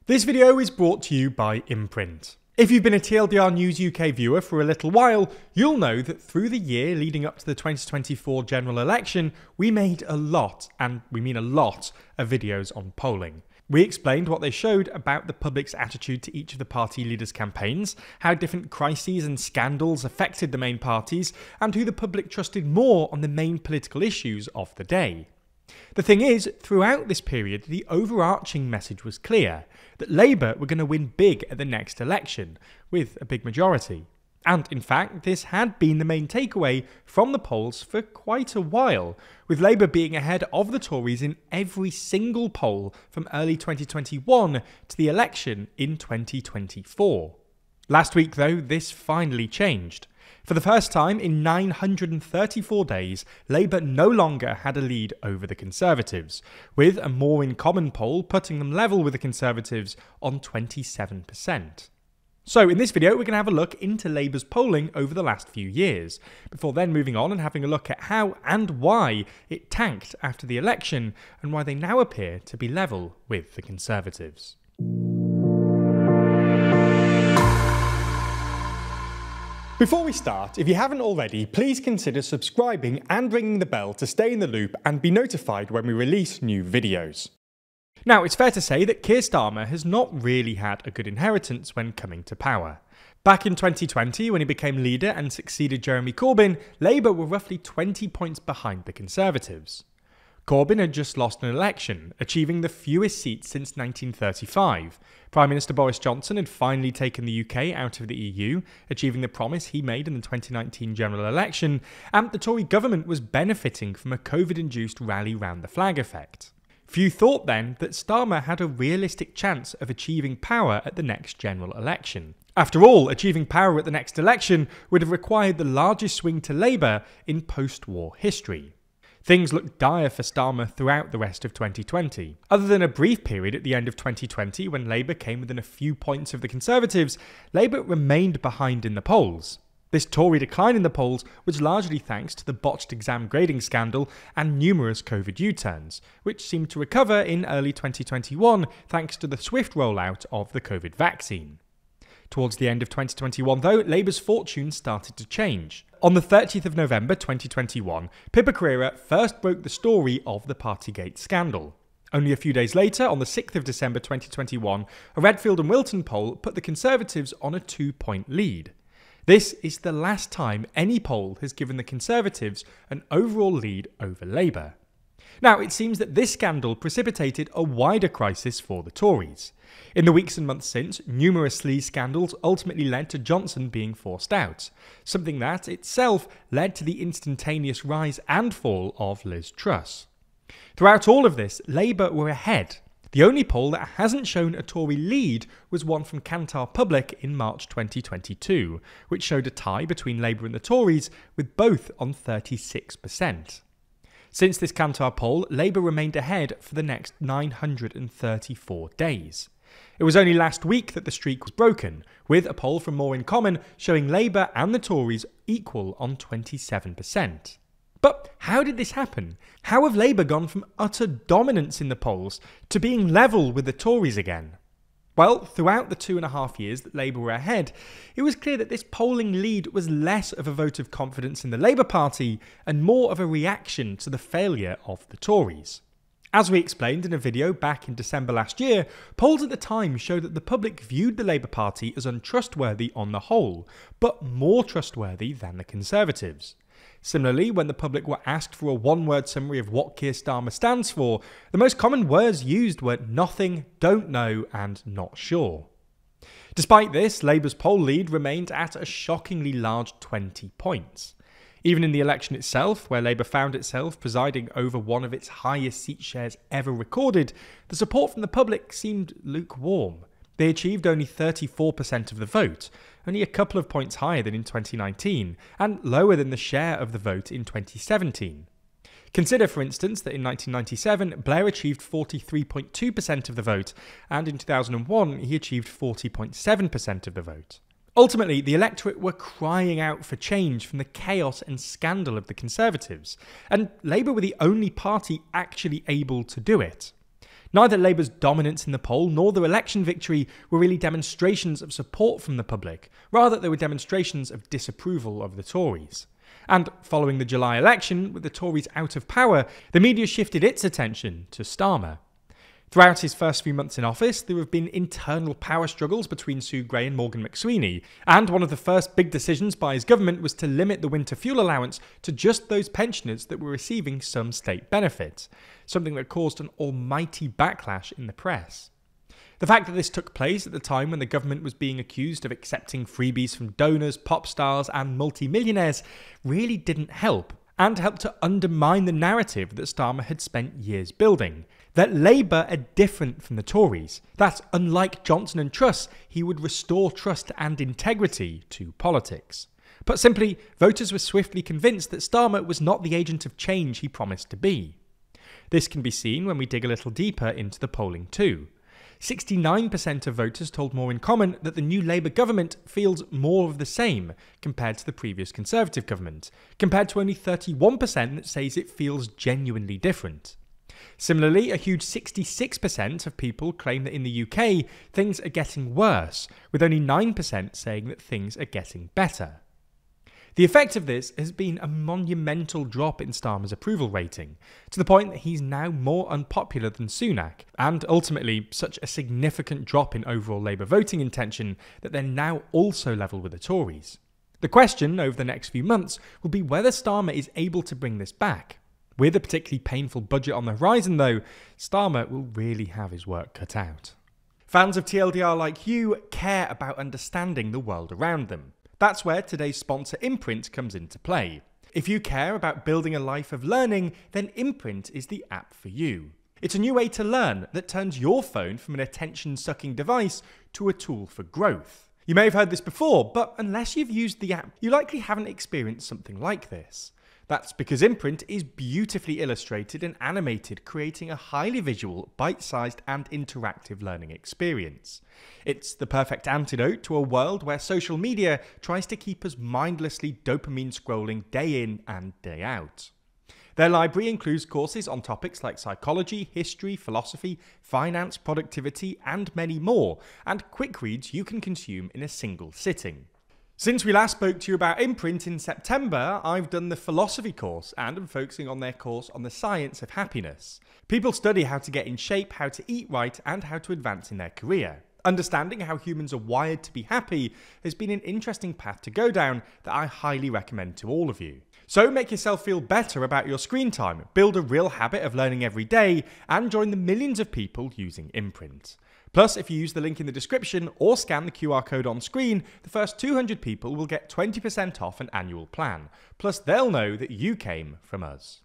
This video is brought to you by Imprint. If you've been a TLDR News UK viewer for a little while, you'll know that through the year leading up to the 2024 general election, we made a lot, and we mean a lot, of videos on polling. We explained what they showed about the public's attitude to each of the party leaders' campaigns, how different crises and scandals affected the main parties, and who the public trusted more on the main political issues of the day. The thing is, throughout this period, the overarching message was clear, that Labour were going to win big at the next election, with a big majority. And in fact, this had been the main takeaway from the polls for quite a while, with Labour being ahead of the Tories in every single poll from early 2021 to the election in 2024. Last week, though, this finally changed. For the first time in 934 days, Labour no longer had a lead over the Conservatives, with a More in Common poll putting them level with the Conservatives on 27%. So in this video, we're going to have a look into Labour's polling over the last few years, before then moving on and having a look at how and why it tanked after the election, and why they now appear to be level with the Conservatives. Before we start, if you haven't already, please consider subscribing and ringing the bell to stay in the loop and be notified when we release new videos. Now, it's fair to say that Keir Starmer has not really had a good inheritance when coming to power. Back in 2020, when he became leader and succeeded Jeremy Corbyn, Labour were roughly 20 points behind the Conservatives. Corbyn had just lost an election, achieving the fewest seats since 1935. Prime Minister Boris Johnson had finally taken the UK out of the EU, achieving the promise he made in the 2019 general election, and the Tory government was benefiting from a Covid-induced rally round the flag effect. Few thought then that Starmer had a realistic chance of achieving power at the next general election. After all, achieving power at the next election would have required the largest swing to Labour in post-war history. Things looked dire for Starmer throughout the rest of 2020. Other than a brief period at the end of 2020 when Labour came within a few points of the Conservatives, Labour remained behind in the polls. This Tory decline in the polls was largely thanks to the botched exam grading scandal and numerous Covid U-turns, which seemed to recover in early 2021 thanks to the swift rollout of the Covid vaccine. Towards the end of 2021, though, Labour's fortunes started to change. On the 30th of November 2021, Pippa Crerar first broke the story of the Partygate scandal. Only a few days later, on the 6th of December 2021, a Redfield and Wilton poll put the Conservatives on a 2-point lead. This is the last time any poll has given the Conservatives an overall lead over Labour. Now, it seems that this scandal precipitated a wider crisis for the Tories. In the weeks and months since, numerous sleaze scandals ultimately led to Johnson being forced out, something that itself led to the instantaneous rise and fall of Liz Truss. Throughout all of this, Labour were ahead. The only poll that hasn't shown a Tory lead was one from Kantar Public in March 2022, which showed a tie between Labour and the Tories, with both on 36%. Since this Kantar poll, Labour remained ahead for the next 934 days. It was only last week that the streak was broken, with a poll from More in Common showing Labour and the Tories equal on 27%. But how did this happen? How have Labour gone from utter dominance in the polls to being level with the Tories again? Well, throughout the 2.5 years that Labour were ahead, it was clear that this polling lead was less of a vote of confidence in the Labour Party and more of a reaction to the failure of the Tories. As we explained in a video back in December last year, polls at the time showed that the public viewed the Labour Party as untrustworthy on the whole, but more trustworthy than the Conservatives. Similarly, when the public were asked for a one-word summary of what Keir Starmer stands for, the most common words used were nothing, don't know, and not sure. Despite this, Labour's poll lead remained at a shockingly large 20 points. Even in the election itself, where Labour found itself presiding over one of its highest seat shares ever recorded, the support from the public seemed lukewarm. They achieved only 34% of the vote, only a couple of points higher than in 2019, and lower than the share of the vote in 2017. Consider, for instance, that in 1997, Blair achieved 43.2% of the vote, and in 2001, he achieved 40.7% of the vote. Ultimately, the electorate were crying out for change from the chaos and scandal of the Conservatives, and Labour were the only party actually able to do it. Neither Labour's dominance in the poll nor their election victory were really demonstrations of support from the public, rather they were demonstrations of disapproval of the Tories. And following the July election, with the Tories out of power, the media shifted its attention to Starmer. Throughout his first few months in office, there have been internal power struggles between Sue Gray and Morgan McSweeney, and one of the first big decisions by his government was to limit the winter fuel allowance to just those pensioners that were receiving some state benefit, something that caused an almighty backlash in the press. The fact that this took place at the time when the government was being accused of accepting freebies from donors, pop stars and multimillionaires really didn't help, and helped to undermine the narrative that Starmer had spent years building. That Labour are different from the Tories, that unlike Johnson and Truss, he would restore trust and integrity to politics. Put simply, voters were swiftly convinced that Starmer was not the agent of change he promised to be. This can be seen when we dig a little deeper into the polling too. 69% of voters told More in Common that the new Labour government feels more of the same compared to the previous Conservative government, compared to only 31% that says it feels genuinely different. Similarly, a huge 66% of people claim that in the UK, things are getting worse, with only 9% saying that things are getting better. The effect of this has been a monumental drop in Starmer's approval rating, to the point that he's now more unpopular than Sunak, and ultimately such a significant drop in overall Labour voting intention that they're now also level with the Tories. The question over the next few months will be whether Starmer is able to bring this back. With a particularly painful budget on the horizon though, Starmer will really have his work cut out. Fans of TLDR like you care about understanding the world around them. That's where today's sponsor Imprint comes into play. If you care about building a life of learning, then Imprint is the app for you. It's a new way to learn that turns your phone from an attention-sucking device to a tool for growth. You may have heard this before, but unless you've used the app, you likely haven't experienced something like this. That's because Imprint is beautifully illustrated and animated, creating a highly visual, bite-sized and interactive learning experience. It's the perfect antidote to a world where social media tries to keep us mindlessly dopamine scrolling day in and day out. Their library includes courses on topics like psychology, history, philosophy, finance, productivity, and many more, and quick reads you can consume in a single sitting. Since we last spoke to you about Imprint in September, I've done the philosophy course and am focusing on their course on the science of happiness. People study how to get in shape, how to eat right, and how to advance in their career. Understanding how humans are wired to be happy has been an interesting path to go down that I highly recommend to all of you. So make yourself feel better about your screen time, build a real habit of learning every day, and join the millions of people using Imprint. Plus, if you use the link in the description or scan the QR code on screen, the first 200 people will get 20% off an annual plan. Plus, they'll know that you came from us.